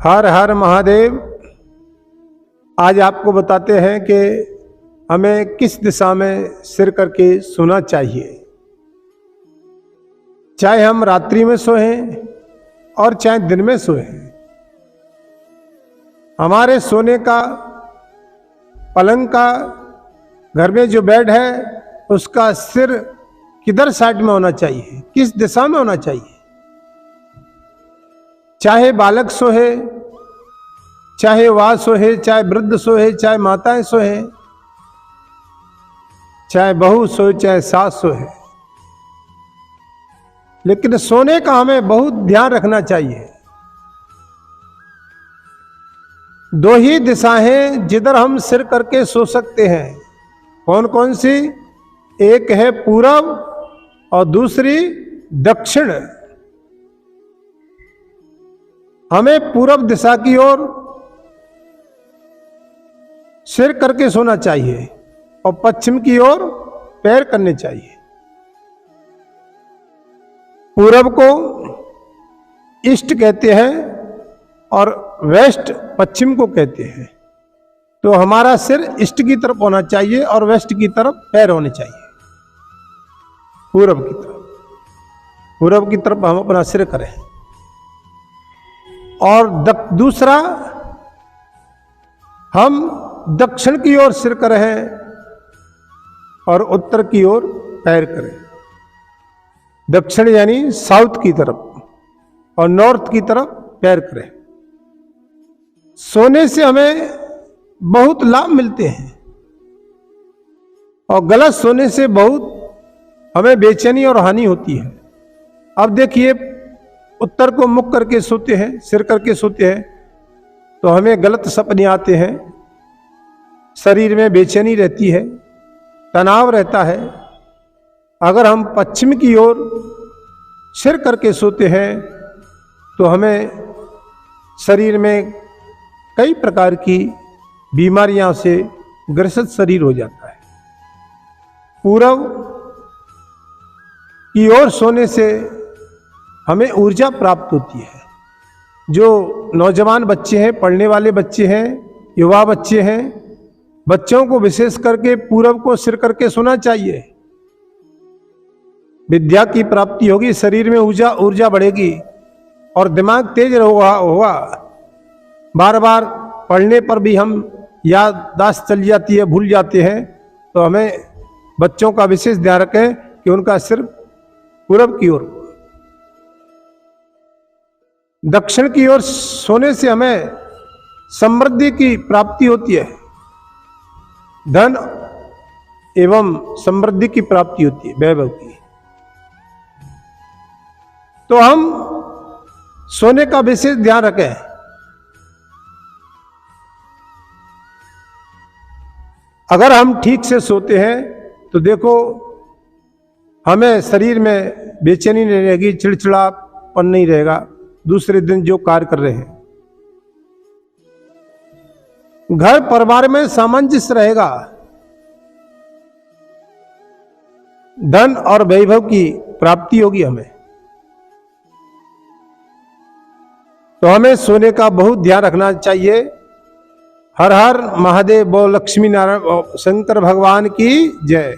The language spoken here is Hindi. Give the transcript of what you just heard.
हर हर महादेव। आज आपको बताते हैं कि हमें किस दिशा में सिर करके सोना चाहिए। चाहे हम रात्रि में सोएं और चाहे दिन में सोएं, हमारे सोने का पलंग का घर में जो बेड है उसका सिर किधर साइड में होना चाहिए, किस दिशा में होना चाहिए। चाहे बालक सोए, चाहे वह सोए, चाहे वृद्ध सोए, चाहे माताएं सोए, चाहे बहू सोए, चाहे सास सोए, लेकिन सोने का हमें बहुत ध्यान रखना चाहिए। दो ही दिशाएं जिधर हम सिर करके सो सकते हैं। कौन कौन सी? एक है पूरब और दूसरी दक्षिण। हमें पूरब दिशा की ओर सिर करके सोना चाहिए और पश्चिम की ओर पैर करने चाहिए। पूरब को ईस्ट कहते हैं और वेस्ट पश्चिम को कहते हैं। तो हमारा सिर ईस्ट की तरफ होना चाहिए और वेस्ट की तरफ पैर होने चाहिए। पूरब की तरफ, पूरब की तरफ हम अपना सिर करें। और दूसरा, हम दक्षिण की ओर सिर करें और उत्तर की ओर पैर करें। दक्षिण यानी साउथ की तरफ और नॉर्थ की तरफ पैर करें। सोने से हमें बहुत लाभ मिलते हैं और गलत सोने से बहुत हमें बेचैनी और हानि होती है। अब देखिए, उत्तर को मुख करके सोते हैं, सिर करके सोते हैं, तो हमें गलत सपने आते हैं, शरीर में बेचैनी रहती है, तनाव रहता है। अगर हम पश्चिम की ओर सिर करके सोते हैं तो हमें शरीर में कई प्रकार की बीमारियां से ग्रसित शरीर हो जाता है। पूरब की ओर सोने से हमें ऊर्जा प्राप्त होती है। जो नौजवान बच्चे हैं, पढ़ने वाले बच्चे हैं, युवा बच्चे हैं, बच्चों को विशेष करके पूरब को सिर करके सोना चाहिए। विद्या की प्राप्ति होगी, शरीर में ऊर्जा बढ़ेगी और दिमाग तेज होगा। बार बार पढ़ने पर भी हम याददाश्त चली जाती है, भूल जाते हैं। तो हमें बच्चों का विशेष ध्यान रखें कि उनका सिर पूरब की ओर। दक्षिण की ओर सोने से हमें समृद्धि की प्राप्ति होती है, धन एवं समृद्धि की प्राप्ति होती है, वैभव की। तो हम सोने का विशेष ध्यान रखें। अगर हम ठीक से सोते हैं तो देखो, हमें शरीर में बेचैनी नहीं रहेगी, चिड़चिड़ापन नहीं रहेगा दूसरे दिन जो कार्य कर रहे हैं। घर परिवार में सामंजस्य रहेगा, धन और वैभव की प्राप्ति होगी हमें। तो हमें सोने का बहुत ध्यान रखना चाहिए। हर हर महादेव, बोल लक्ष्मी नारायण, शंकर भगवान की जय।